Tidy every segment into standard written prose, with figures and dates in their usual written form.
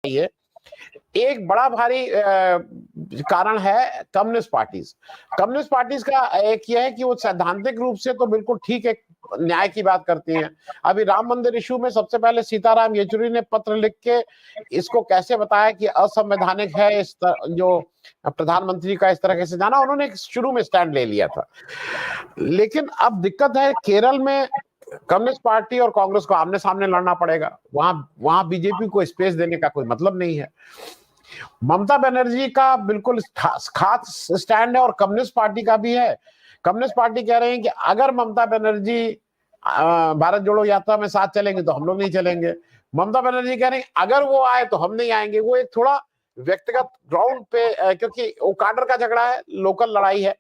ये एक बड़ा भारी कारण है कम्युनिस्ट पार्टीज का एक ये है कि वो सैद्धांतिक रूप से तो बिल्कुल ठीक है, न्याय की बात करती हैं। अभी राम मंदिर इशू में सबसे पहले सीताराम येचुरी ने पत्र लिख के इसको कैसे बताया कि असंवैधानिक है, जो प्रधानमंत्री का इस तरह से जाना, उन्होंने शुरू में स्टैंड ले लिया था। लेकिन अब दिक्कत है केरल में कम्युनिस्ट पार्टी और कांग्रेस को आमने सामने लड़ना पड़ेगा। वहां बीजेपी को स्पेस देने का कोई मतलब नहीं है। ममता बनर्जी का बिल्कुल खास स्टैंड है और कम्युनिस्ट पार्टी का भी है। कम्युनिस्ट पार्टी कह रहे हैं कि अगर ममता बनर्जी भारत जोड़ो यात्रा में साथ चलेंगे तो हम लोग नहीं चलेंगे। ममता बनर्जी कह रहे हैं अगर वो आए तो हम नहीं आएंगे। वो एक थोड़ा व्यक्तिगत ग्राउंड पे, क्योंकि वो काडर का झगड़ा है, लोकल लड़ाई है।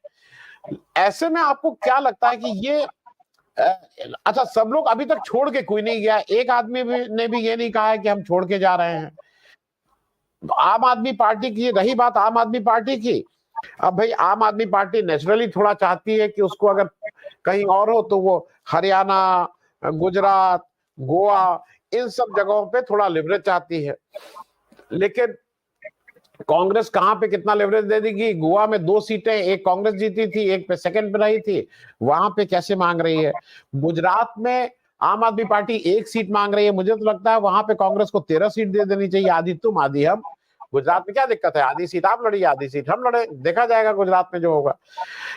ऐसे में आपको क्या लगता है कि ये अच्छा, सब लोग अभी तक छोड़ के कोई नहीं गया, एक आदमी ने भी ये नहीं कहा है कि हम छोड़ के जा रहे हैं। आम आदमी पार्टी की रही बात, आम आदमी पार्टी की, अब भाई आम आदमी पार्टी नेचुरली थोड़ा चाहती है कि उसको अगर कहीं और हो तो वो हरियाणा, गुजरात, गोवा, इन सब जगहों पे थोड़ा लिवरेज चाहती है। लेकिन कांग्रेस कहां पे कितना लेवरेज दे देगी? गोवा में 2 सीटें एक कांग्रेस जीती थी, एक पे सेकंड पे रही थी, वहां पे कैसे मांग रही है? गुजरात में आम आदमी पार्टी 1 सीट मांग रही है। मुझे तो लगता है वहां पे कांग्रेस को 13 सीट दे देनी चाहिए, आधी तुम आधी हम। गुजरात में क्या दिक्कत है? आधी सीट आप लड़िए, आधी सीट हम लड़े, देखा जाएगा गुजरात में जो होगा।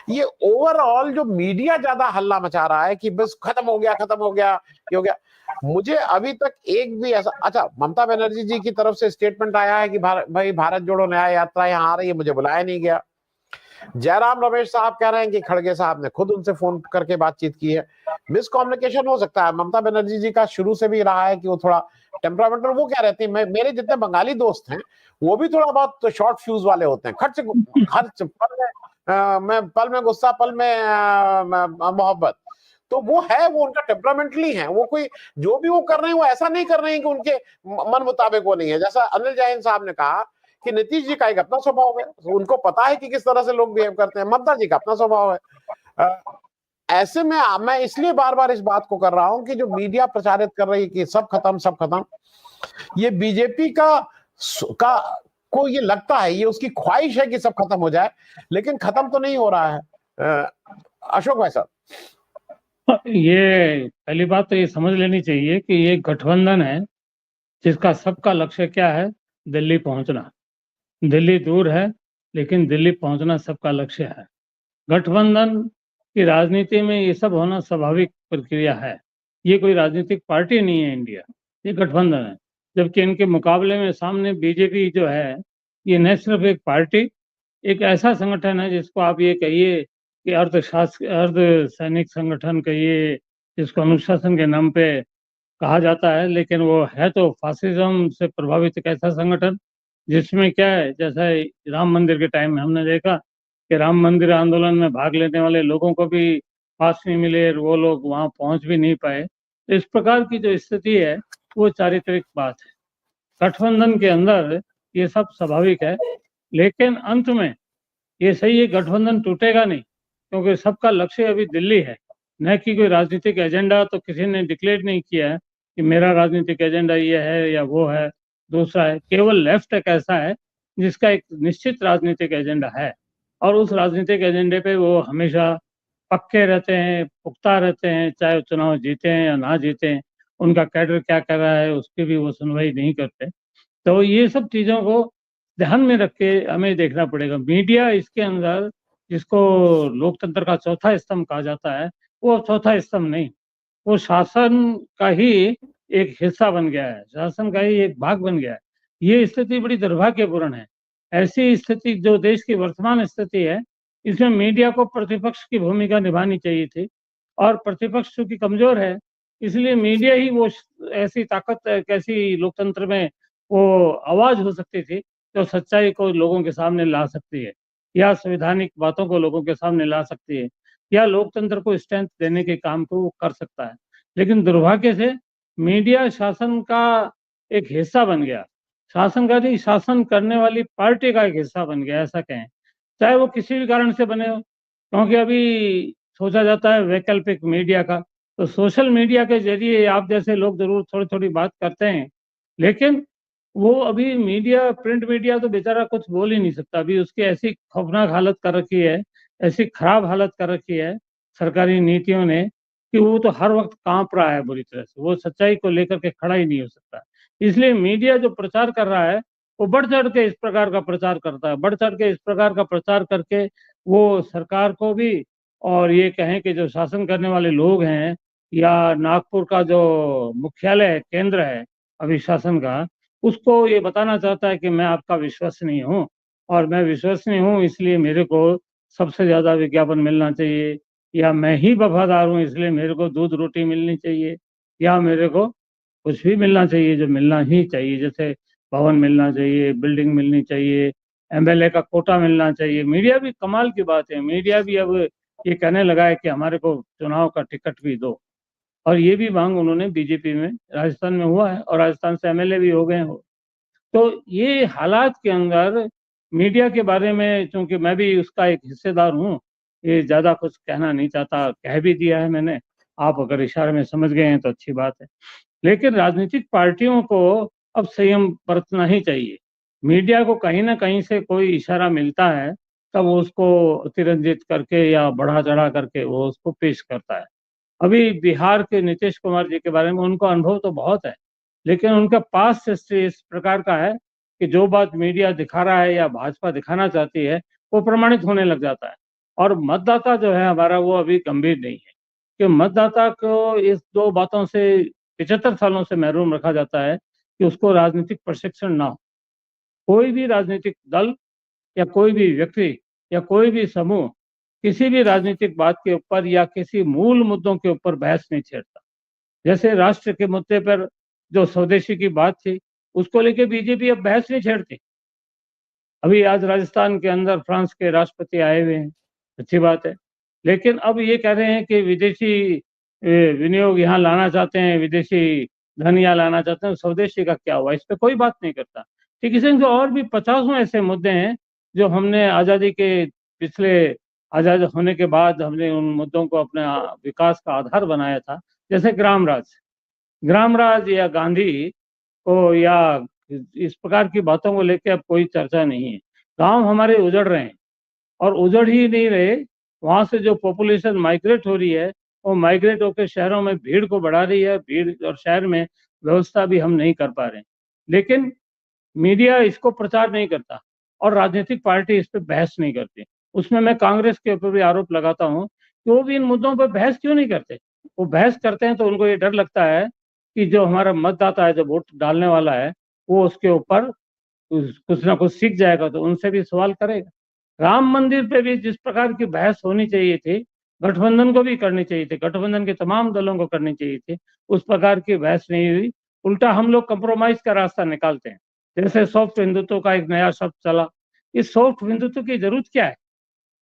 ये ओवरऑल जो मीडिया ज्यादा हल्ला मचा रहा है कि बस खत्म हो गया, ये हो गया। मुझे अभी तक एक भी ऐसा, अच्छा ममता बनर्जी जी की तरफ से स्टेटमेंट आया है कि भाई भारत जोड़ो न्याय यात्रा यहाँ आ रही है, मुझे बुलाया नहीं गया। जयराम रमेश साहब कह रहे हैं कि खड़गे साहब ने खुद उनसे फोन करके बातचीत की है। मिसकम्युनिकेशन हो सकता है। ममता बनर्जी जी का शुरू से भी रहा है कि वो थोड़ा टेम्परामेंटल, वो क्या रहती है, मेरे जितने बंगाली दोस्त हैं वो भी थोड़ा बहुत शॉर्ट फ्यूज वाले होते हैं। खर्च पल में गुस्सा, पल में मोहब्बत, तो वो है, वो उनका टेम्परामेंटली है। वो कोई जो भी वो कर रहे हैं वो ऐसा नहीं कर रहे हैं कि उनके मन मुताबिक वो नहीं है। जैसा अनिल जैन साहब ने कहा कि नीतीश जी का एक अपना स्वभाव है, उनको पता है कि किस तरह से लोग बिहेव करते हैं। ममता जी का अपना स्वभाव है। ऐसे में मैं इसलिए बार बार इस बात को कर रहा हूं कि जो मीडिया प्रचारित कर रही है कि सब खत्म, ये बीजेपी का को ये लगता है, ये उसकी ख्वाहिश है कि सब खत्म हो जाए, लेकिन खत्म तो नहीं हो रहा है। अशोक भाई साहब, ये पहली बात तो ये समझ लेनी चाहिए कि ये गठबंधन है जिसका सबका लक्ष्य क्या है? दिल्ली पहुंचना। दिल्ली दूर है लेकिन दिल्ली पहुंचना सबका लक्ष्य है। गठबंधन की राजनीति में ये सब होना स्वाभाविक प्रक्रिया है। ये कोई राजनीतिक पार्टी नहीं है इंडिया, ये गठबंधन है। जबकि इनके मुकाबले में सामने बीजेपी जो है, ये न सिर्फ एक पार्टी, एक ऐसा संगठन है जिसको आप ये कहिए कि अर्ध सैनिक संगठन कहिए, जिसको अनुशासन के नाम पे कहा जाता है, लेकिन वो है तो फासिज्म से प्रभावित एक ऐसा संगठन जिसमें क्या है, जैसा राम मंदिर के टाइम में हमने देखा कि राम मंदिर आंदोलन में भाग लेने वाले लोगों को भी पास नहीं मिले, वो लोग वहां पहुंच भी नहीं पाए। तो इस प्रकार की जो स्थिति है वो चारित्रिक बात है। गठबंधन के अंदर ये सब स्वाभाविक है, लेकिन अंत में ये सही है, गठबंधन टूटेगा नहीं, क्योंकि सबका लक्ष्य अभी दिल्ली है, न कि कोई राजनीतिक एजेंडा तो किसी ने डिक्लेयर नहीं किया है कि मेरा राजनीतिक एजेंडा ये है या वो है, दूसरा है। केवल लेफ्ट एक ऐसा है जिसका एक निश्चित राजनीतिक एजेंडा है और उस राजनीतिक एजेंडे पे वो हमेशा पक्के रहते हैं, पुख्ता रहते हैं, चाहे चुनाव जीते हैं या ना जीते हैं। उनका कैडर क्या कर रहा है उसकी भी वो सुनवाई नहीं करते। तो ये सब चीज़ों को ध्यान में रख के हमें देखना पड़ेगा। मीडिया इसके अंदर, जिसको लोकतंत्र का चौथा स्तंभ कहा जाता है, वो चौथा स्तंभ नहीं, वो शासन का ही एक हिस्सा बन गया है, शासन का ही एक भाग बन गया है। ये स्थिति बड़ी दुर्भाग्यपूर्ण है। ऐसी स्थिति जो देश की वर्तमान स्थिति है, इसमें मीडिया को प्रतिपक्ष की भूमिका निभानी चाहिए थी, और प्रतिपक्ष चूंकि कमजोर है इसलिए मीडिया ही वो ऐसी ताकत, कैसी लोकतंत्र में वो आवाज हो सकती थी जो सच्चाई को लोगों के सामने ला सकती है, या संवैधानिक बातों को लोगों के सामने ला सकती है, या लोकतंत्र को स्ट्रेंथ देने के काम को वो कर सकता है। लेकिन दुर्भाग्य से मीडिया शासन का एक हिस्सा बन गया, शासन का नहीं, शासन करने वाली पार्टी का एक हिस्सा बन गया, ऐसा कहें, चाहे वो किसी भी कारण से बने हो। क्योंकि अभी सोचा जाता है वैकल्पिक मीडिया का तो सोशल मीडिया के जरिए आप जैसे लोग जरूर थोड़ी थोड़ी बात करते हैं, लेकिन वो अभी मीडिया, प्रिंट मीडिया तो बेचारा कुछ बोल ही नहीं सकता। अभी उसकी ऐसी खौफनाक हालत कर रखी है, ऐसी खराब हालत कर रखी है सरकारी नीतियों ने, कि वो तो हर वक्त कांप रहा है बुरी तरह से। वो सच्चाई को लेकर के खड़ा ही नहीं हो सकता। इसलिए मीडिया जो प्रचार कर रहा है, वो बढ़ चढ़ के इस प्रकार का प्रचार करता है, बढ़ चढ़ के इस प्रकार का प्रचार करके वो सरकार को भी, और ये कहें कि जो शासन करने वाले लोग हैं, या नागपुर का जो मुख्यालय केंद्र है अभी शासन का, उसको ये बताना चाहता है कि मैं आपका विश्वसनीय हूँ, और मैं विश्वसनीय हूँ इसलिए मेरे को सबसे ज्यादा विज्ञापन मिलना चाहिए, या मैं ही वफादार हूँ इसलिए मेरे को दूध रोटी मिलनी चाहिए, या मेरे को कुछ भी मिलना चाहिए जो मिलना ही चाहिए, जैसे भवन मिलना चाहिए, बिल्डिंग मिलनी चाहिए, एमएलए का कोटा मिलना चाहिए। मीडिया भी कमाल की बात है, मीडिया भी अब ये कहने लगा है कि हमारे को चुनाव का टिकट भी दो। और ये भी मांग उन्होंने बीजेपी में राजस्थान में हुआ है, और राजस्थान से एमएलए भी हो गए हो। तो ये हालात के अंदर मीडिया के बारे में, चूंकि मैं भी उसका एक हिस्सेदार हूँ, ये ज्यादा कुछ कहना नहीं चाहता, कह भी दिया है मैंने। आप अगर इशारे में समझ गए हैं तो अच्छी बात है। लेकिन राजनीतिक पार्टियों को अब संयम बरतना ही चाहिए। मीडिया को कहीं ना कहीं से कोई इशारा मिलता है, तब वो उसको अतिरंजित करके या बढ़ा चढ़ा करके वो उसको पेश करता है। अभी बिहार के नीतीश कुमार जी के बारे में उनको अनुभव तो बहुत है, लेकिन उनका पास हिस्ट्री इस प्रकार का है कि जो बात मीडिया दिखा रहा है या भाजपा दिखाना चाहती है, वो प्रमाणित होने लग जाता है। और मतदाता जो है हमारा, वो अभी गंभीर नहीं है कि मतदाता को इस दो बातों से 75 सालों से महरूम रखा जाता है कि उसको राजनीतिक प्रशिक्षण ना हो। कोई भी राजनीतिक दल या कोई भी व्यक्ति या कोई भी समूह किसी भी राजनीतिक बात के ऊपर या किसी मूल मुद्दों के ऊपर बहस नहीं छेड़ता। जैसे राष्ट्र के मुद्दे पर जो स्वदेशी की बात थी, उसको लेके बीजेपी अब बहस नहीं छेड़ती। अभी आज राजस्थान के अंदर फ्रांस के राष्ट्रपति आए हुए हैं, अच्छी बात है, लेकिन अब ये कह रहे हैं कि विदेशी विनियोग यहाँ लाना चाहते हैं, विदेशी धन यहाँ लाना चाहते हैं, स्वदेशी का क्या हुआ, इस पे कोई बात नहीं करता। ठीक इसी से और भी 50 ऐसे मुद्दे हैं जो हमने आज़ादी के पिछले, आज़ाद होने के बाद हमने उन मुद्दों को अपने विकास का आधार बनाया था। जैसे ग्राम राज या गांधी को, या इस प्रकार की बातों को लेकर अब कोई चर्चा नहीं है। गांव हमारे उजड़ रहे हैं, और उजड़ ही नहीं रहे, वहां से जो पॉपुलेशन माइग्रेट हो रही है, वो माइग्रेट होकर शहरों में भीड़ को बढ़ा रही है। भीड़ और शहर में व्यवस्था भी हम नहीं कर पा रहे हैं। लेकिन मीडिया इसको प्रचार नहीं करता, और राजनीतिक पार्टी इस पर बहस नहीं करती। उसमें मैं कांग्रेस के ऊपर भी आरोप लगाता हूँ कि वो भी इन मुद्दों पर बहस क्यों नहीं करते। वो बहस करते हैं तो उनको ये डर लगता है कि जो हमारा मतदाता है, जो वोट डालने वाला है, वो उसके ऊपर कुछ ना कुछ सीख जाएगा, तो उनसे भी सवाल करेगा। राम मंदिर पे भी जिस प्रकार की बहस होनी चाहिए थी, गठबंधन को भी करनी चाहिए थी, गठबंधन के तमाम दलों को करनी चाहिए थी, उस प्रकार की बहस नहीं हुई। उल्टा हम लोग कंप्रोमाइज का रास्ता निकालते हैं। जैसे सॉफ्ट हिंदुत्व का एक नया शब्द चला, इस सॉफ्ट हिंदुत्व की जरूरत क्या है?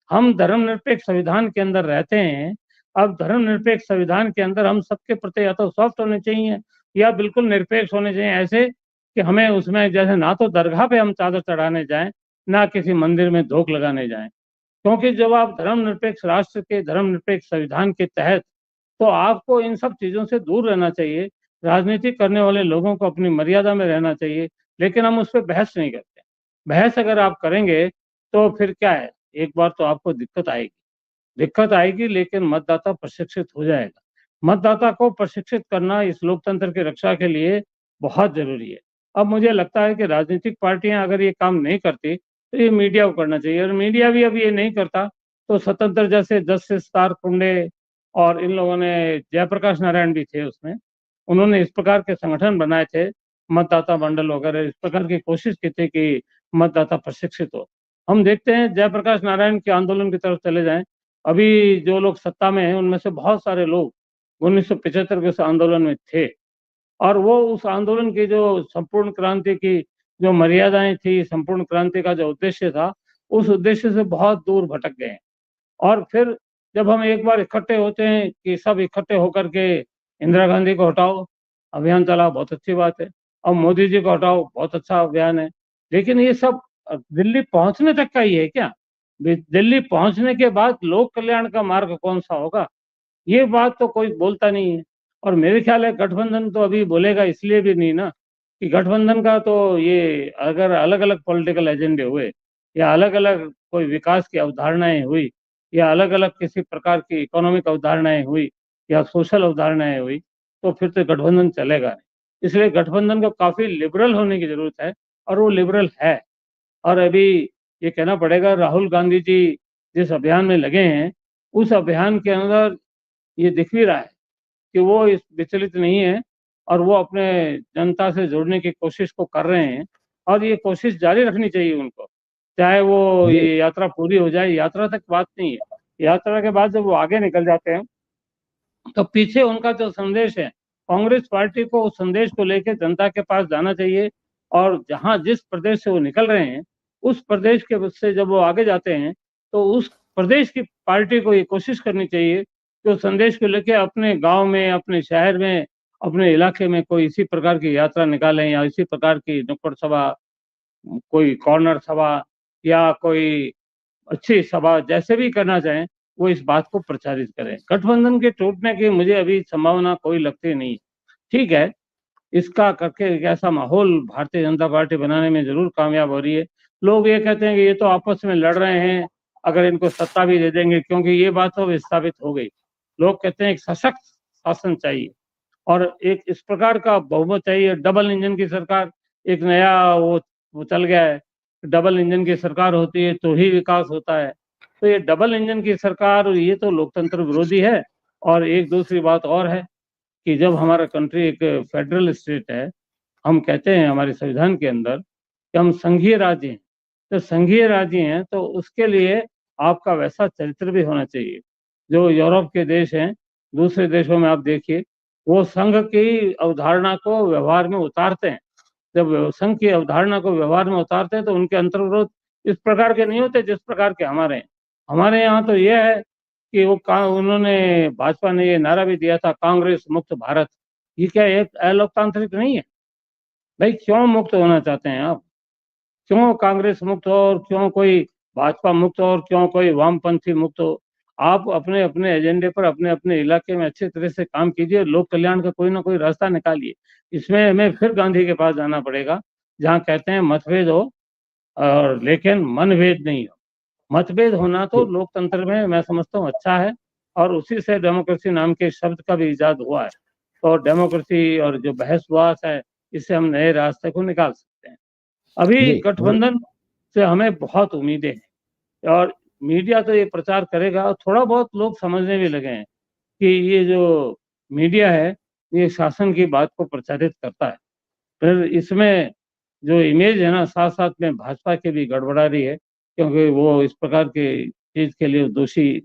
हम धर्मनिरपेक्ष संविधान के अंदर रहते हैं। अब धर्मनिरपेक्ष संविधान के अंदर हम सबके प्रति या तो सॉफ्ट होने चाहिए या बिल्कुल निरपेक्ष होने चाहिए, ऐसे कि हमें उसमें जैसे ना तो दरगाह पे हम चादर चढ़ाने जाएं, ना किसी मंदिर में धोख लगाने जाएं। क्योंकि जब आप धर्मनिरपेक्ष राष्ट्र के धर्मनिरपेक्ष संविधान के तहत, तो आपको इन सब चीजों से दूर रहना चाहिए। राजनीति करने वाले लोगों को अपनी मर्यादा में रहना चाहिए, लेकिन हम उस पर बहस नहीं करते। बहस अगर आप करेंगे तो फिर क्या है, एक बार तो आपको दिक्कत आएगी, लेकिन मतदाता प्रशिक्षित हो जाएगा। मतदाता को प्रशिक्षित करना इस लोकतंत्र की रक्षा के लिए बहुत जरूरी है। अब मुझे लगता है कि राजनीतिक पार्टियां अगर ये काम नहीं करती, तो ये मीडिया को करना चाहिए, और मीडिया भी अब ये नहीं करता, तो स्वतंत्र जैसे जस्टिस तार कुंडे और इन लोगों ने, जयप्रकाश नारायण भी थे उसमें, उन्होंने इस प्रकार के संगठन बनाए थे, मतदाता मंडल वगैरह, इस प्रकार की कोशिश की थी कि मतदाता प्रशिक्षित हो। हम देखते हैं जयप्रकाश नारायण के आंदोलन की तरफ चले जाएं, अभी जो लोग सत्ता में हैं उनमें से बहुत सारे लोग 1975 के उस आंदोलन में थे, और वो उस आंदोलन की जो संपूर्ण क्रांति की जो मर्यादाएं थी, संपूर्ण क्रांति का जो उद्देश्य था, उस उद्देश्य से बहुत दूर भटक गए। और फिर जब हम एक बार इकट्ठे होते हैं कि सब इकट्ठे होकर के इंदिरा गांधी को हटाओ, अभियान चला, बहुत अच्छी बात है, अब मोदी जी को हटाओ, बहुत अच्छा अभियान है, लेकिन ये सब दिल्ली पहुंचने तक का ही है क्या? दिल्ली पहुंचने के बाद लोक कल्याण का मार्ग कौन सा होगा? ये बात तो कोई बोलता नहीं है। और मेरे ख्याल है गठबंधन तो अभी बोलेगा इसलिए भी नहीं ना कि गठबंधन का तो ये अगर अलग अलग पॉलिटिकल एजेंडे हुए या अलग अलग कोई विकास की अवधारणाएं हुई या अलग अलग किसी प्रकार की इकोनॉमिक अवधारणाएं हुई या सोशल अवधारणाएं हुई तो फिर तो गठबंधन चलेगा नहीं। इसलिए गठबंधन को काफी लिबरल होने की जरूरत है और वो लिबरल है। और अभी ये कहना पड़ेगा राहुल गांधी जी जिस अभियान में लगे हैं उस अभियान के अंदर ये दिख भी रहा है कि वो इस विचलित नहीं है और वो अपने जनता से जुड़ने की कोशिश को कर रहे हैं और ये कोशिश जारी रखनी चाहिए उनको, चाहे वो जी ये यात्रा पूरी हो जाए। यात्रा तक बात नहीं है, यात्रा के बाद जब वो आगे निकल जाते हैं तो पीछे उनका जो संदेश है कांग्रेस पार्टी को उस संदेश को लेकर जनता के पास जाना चाहिए। और जहां जिस प्रदेश से वो निकल रहे हैं उस प्रदेश के से जब वो आगे जाते हैं तो उस प्रदेश की पार्टी को ये कोशिश करनी चाहिए कि उस संदेश को लेकर अपने गांव में, अपने शहर में, अपने इलाके में कोई इसी प्रकार की यात्रा निकालें या इसी प्रकार की नुक्कड़ सभा, कोई कॉर्नर सभा या कोई अच्छी सभा जैसे भी करना चाहें वो इस बात को प्रचारित करें। गठबंधन के टूटने की मुझे अभी संभावना कोई लगती नहीं। ठीक है, इसका करके एक ऐसा माहौल भारतीय जनता पार्टी बनाने में जरूर कामयाब हो रही है। लोग ये कहते हैं कि ये तो आपस में लड़ रहे हैं, अगर इनको सत्ता भी दे देंगे, क्योंकि ये बात तो विस्थापित हो गई। लोग कहते हैं एक सशक्त शासन चाहिए और एक इस प्रकार का बहुमत चाहिए। डबल इंजन की सरकार एक नया वो चल गया है, डबल इंजन की सरकार होती है तो ही विकास होता है। तो ये डबल इंजन की सरकार ये तो लोकतंत्र विरोधी है। और एक दूसरी बात और है कि जब हमारा कंट्री एक फेडरल स्टेट है, हम कहते हैं हमारे संविधान के अंदर कि हम संघीय राज्य हैं, तो संघीय राज्य हैं तो उसके लिए आपका वैसा चरित्र भी होना चाहिए। जो यूरोप के देश हैं, दूसरे देशों में आप देखिए, वो संघ की अवधारणा को व्यवहार में उतारते हैं। जब संघ की अवधारणा को व्यवहार में उतारते हैं तो उनके अंतर्विरोध इस प्रकार के नहीं होते जिस प्रकार के हमारे हैं। हमारे यहाँ तो यह है कि उन्होंने भाजपा ने ये नारा भी दिया था, कांग्रेस मुक्त भारत। ये क्या एक अलोकतांत्रिक नहीं है? भाई क्यों मुक्त होना चाहते हैं आप? क्यों कांग्रेस मुक्त हो और क्यों कोई भाजपा मुक्त हो और क्यों कोई वामपंथी मुक्त हो? आप अपने अपने एजेंडे पर अपने अपने इलाके में अच्छी तरह से काम कीजिए, लोक कल्याण का कोई ना कोई रास्ता निकालिए। इसमें हमें फिर गांधी के पास जाना पड़ेगा जहाँ कहते हैं मतभेद हो और लेकिन मनभेद नहीं हो। मतभेद होना तो लोकतंत्र में मैं समझता हूँ अच्छा है और उसी से डेमोक्रेसी नाम के शब्द का भी इजाद हुआ है। तो डेमोक्रेसी और जो बहसवास है इससे हम नए रास्ते को निकाल सकते हैं। अभी जी गठबंधन से हमें बहुत उम्मीदें हैं और मीडिया तो ये प्रचार करेगा और थोड़ा बहुत लोग समझने भी लगे हैं कि ये जो मीडिया है ये शासन की बात को प्रचारित करता है। फिर इसमें जो इमेज है ना साथ साथ में भाजपा की भी गड़बड़ा रही है, क्योंकि वो इस प्रकार के चीज के लिए दोषी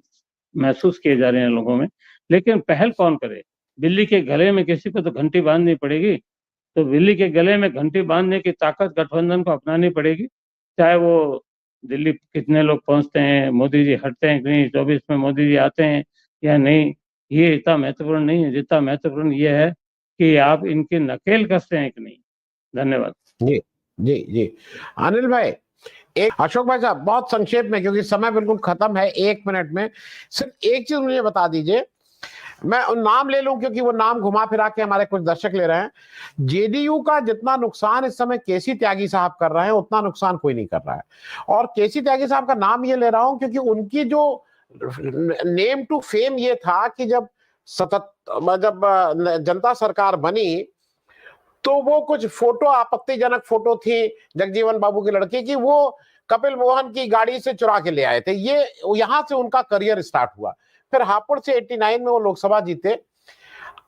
महसूस किए जा रहे हैं लोगों में। लेकिन पहल कौन करे? बिल्ली के गले में किसी को तो घंटी बांधनी पड़ेगी, तो बिल्ली के गले में घंटी बांधने की ताकत गठबंधन को अपनानी पड़ेगी। चाहे वो दिल्ली कितने लोग पहुंचते हैं, मोदी जी हटते हैं कि नहीं, 24 में मोदी जी आते हैं या नहीं, ये इतना महत्वपूर्ण नहीं है। जितना महत्वपूर्ण ये है कि आप इनकी नकेल कसते हैं कि नहीं। धन्यवाद। जी जी जी अनिल भाई, एक अशोक भाई साहब बहुत संक्षेप में, क्योंकि समय बिल्कुल खत्म है, 1 मिनट में सिर्फ एक चीज मुझे बता दीजिए। मैं नाम ले लूं क्योंकि वो नाम घुमा फिरा के हमारे कुछ दर्शक ले रहे हैं। जेडीयू का जितना नुकसान इस समय केसी त्यागी साहब कर रहे हैं उतना नुकसान कोई नहीं कर रहा है। और केसी त्यागी साहब का नाम ये ले रहा हूं क्योंकि उनकी जो नेम टू फेम ये था कि जब जनता सरकार बनी तो वो कुछ फोटो, आपत्तिजनक फोटो थी जगजीवन बाबू के लड़के की, वो कपिल मोहन की गाड़ी से चुरा के ले आए थे। ये यहां से उनका करियर स्टार्ट हुआ। फिर हापुड़ से 89 में वो लोकसभा जीते।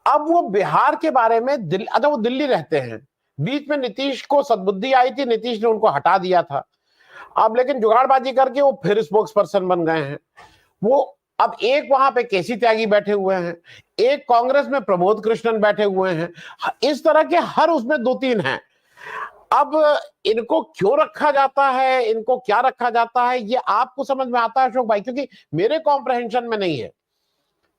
अब वो बिहार के बारे में अच्छा वो दिल्ली रहते हैं, बीच में नीतीश को सद्बुद्धि आई थी, नीतीश ने उनको हटा दिया था। अब लेकिन जुगाड़बाजी करके वो फिर स्पोक्स पर्सन बन गए हैं। वो अब एक वहां पे केसी त्यागी बैठे हुए हैं, एक कांग्रेस में प्रमोद कृष्णन बैठे हुए हैं, इस तरह के हर उसमें 2-3 हैं। अब इनको क्यों रखा जाता है, इनको क्या रखा जाता है, ये आपको समझ में आता है अशोक भाई? क्योंकि मेरे कॉम्प्रहेंशन में नहीं है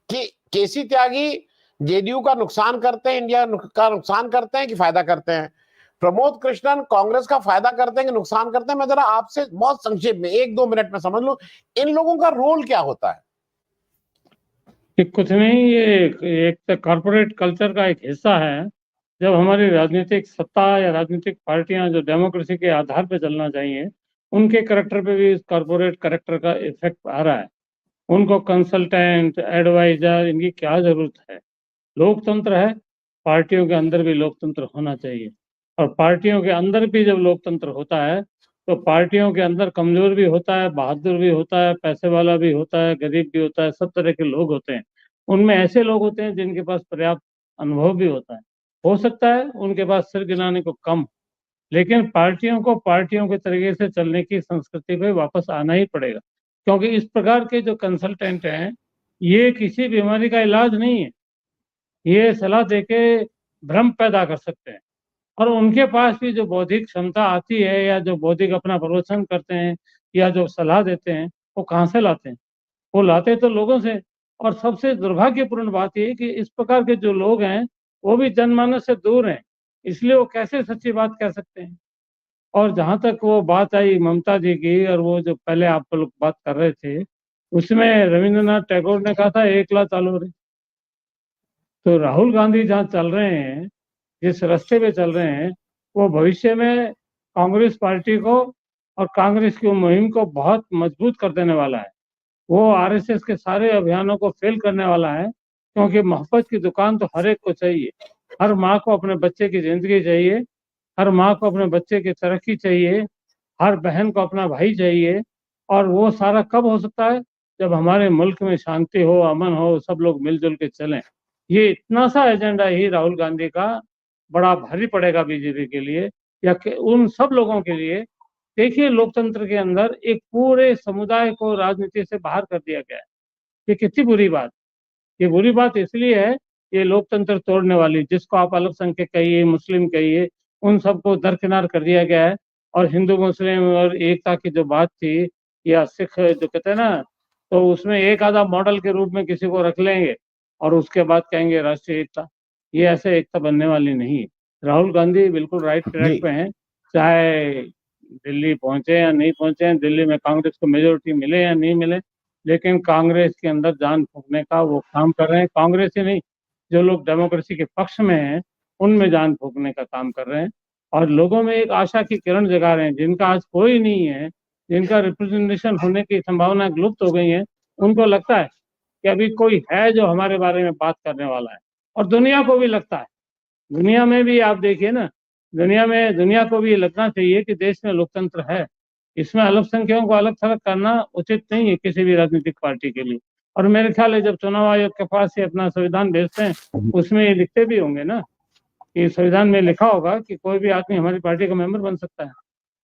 कि केसी त्यागी जेडीयू का नुकसान करते हैं, इंडिया का नुकसान करते हैं कि फायदा करते हैं। प्रमोद कृष्णन कांग्रेस का फायदा करते हैं कि नुकसान करते हैं? मैं जरा आपसे बहुत संक्षेप में 1-2 मिनट में समझ लूं, इन लोगों का रोल क्या होता है? कि कुछ नहीं, ये एक कॉरपोरेट कल्चर का एक हिस्सा है। जब हमारी राजनीतिक सत्ता या राजनीतिक पार्टियां जो डेमोक्रेसी के आधार पर चलना चाहिए, उनके करेक्टर पे भी इस कॉरपोरेट करेक्टर का इफेक्ट आ रहा है। उनको कंसल्टेंट, एडवाइजर, इनकी क्या जरूरत है? लोकतंत्र है, पार्टियों के अंदर भी लोकतंत्र होना चाहिए। और पार्टियों के अंदर भी जब लोकतंत्र होता है, तो पार्टियों के अंदर कमजोर भी होता है, बहादुर भी होता है, पैसे वाला भी होता है, गरीब भी होता है, सब तरह के लोग होते हैं। उनमें ऐसे लोग होते हैं जिनके पास पर्याप्त अनुभव भी होता है। हो सकता है उनके पास सिर गिनाने को कम, लेकिन पार्टियों को पार्टियों के तरीके से चलने की संस्कृति पे वापस आना ही पड़ेगा। क्योंकि इस प्रकार के जो कंसल्टेंट हैं, ये किसी बीमारी का इलाज नहीं है। ये सलाह देके भ्रम पैदा कर सकते हैं। और उनके पास भी जो बौद्धिक क्षमता आती है, या जो बौद्धिक अपना प्रवचन करते हैं, या जो सलाह देते हैं, वो कहाँ से लाते हैं? वो लाते तो लोगों से। और सबसे दुर्भाग्यपूर्ण बात ये है कि इस प्रकार के जो लोग हैं, वो भी जनमानस से दूर हैं। इसलिए वो कैसे सच्ची बात कह सकते हैं? और जहां तक वो बात आई ममता जी की, और वो जो पहले आप लोग बात कर रहे थे, उसमें रविंद्रनाथ टैगोर ने कहा था, एकला चालो रे। तो राहुल गांधी जहाँ चल रहे हैं, जिस रास्ते पे चल रहे हैं, वो भविष्य में कांग्रेस पार्टी को और कांग्रेस की मुहिम को बहुत मजबूत कर देने वाला है। वो आरएसएस के सारे अभियानों को फेल करने वाला है। क्योंकि मोहब्बत की दुकान तो हर एक को चाहिए। हर माँ को अपने बच्चे की जिंदगी चाहिए, हर माँ को अपने बच्चे की तरक्की चाहिए, हर बहन को अपना भाई चाहिए। और वो सारा कब हो सकता है? जब हमारे मुल्क में शांति हो, अमन हो, सब लोग मिलजुल के चलें। ये इतना सा एजेंडा ही राहुल गांधी का बड़ा भारी पड़ेगा बीजेपी के लिए, या उन सब लोगों के लिए। देखिए, लोकतंत्र के अंदर एक पूरे समुदाय को राजनीति से बाहर कर दिया गया है। ये कितनी बुरी बात। ये बुरी बात इसलिए है, ये लोकतंत्र तोड़ने वाली, जिसको आप अल्पसंख्यक कहिए, मुस्लिम कहिए, उन सबको दरकिनार कर दिया गया है। और हिंदू मुस्लिम और एकता की जो बात थी, या सिख जो कहते हैं ना, तो उसमें एक आधा मॉडल के रूप में किसी को रख लेंगे, और उसके बाद कहेंगे राष्ट्रीय एकता। ये ऐसे एकता बनने वाली नहीं है। राहुल गांधी बिल्कुल राइट ट्रैक जी। पे हैं। चाहे दिल्ली पहुंचे या नहीं पहुंचे, दिल्ली में कांग्रेस को मेजोरिटी मिले या नहीं मिले, लेकिन कांग्रेस के अंदर जान फूंकने का वो काम कर रहे हैं। कांग्रेस ही नहीं, जो लोग डेमोक्रेसी के पक्ष में हैं, उनमें जान फूंकने का काम कर रहे हैं। और लोगों में एक आशा की किरण जगा रहे हैं, जिनका आज कोई नहीं है, जिनका रिप्रेजेंटेशन होने की संभावना लुप्त हो गई है। उनको लगता है कि अभी कोई है जो हमारे बारे में बात करने वाला है। और दुनिया को भी लगता है। दुनिया में भी आप देखिए ना, दुनिया को भी ये लगना चाहिए कि देश में लोकतंत्र है। इसमें अल्पसंख्यकों को अलग थलग करना उचित नहीं है किसी भी राजनीतिक पार्टी के लिए। और मेरे ख्याल है जब चुनाव आयोग के पास ये अपना संविधान भेजते हैं, उसमें ये लिखते भी होंगे ना, कि संविधान में लिखा होगा कि कोई भी आदमी हमारी पार्टी का मेंबर बन सकता है,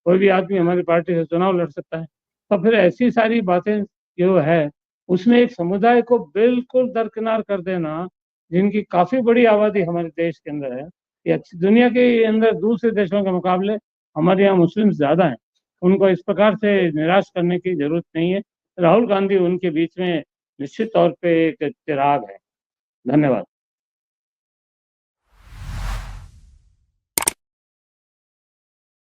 कोई भी आदमी हमारी पार्टी से चुनाव लड़ सकता है। तो फिर ऐसी सारी बातें जो है, उसमें एक समुदाय को बिल्कुल दरकिनार कर देना, जिनकी काफी बड़ी आबादी हमारे देश के अंदर है, या दुनिया के अंदर दूसरे देशों के मुकाबले हमारे यहाँ मुस्लिम ज्यादा हैं। उनको इस प्रकार से निराश करने की जरूरत नहीं है। राहुल गांधी उनके बीच में निश्चित तौर पे एक चिराग है। धन्यवाद।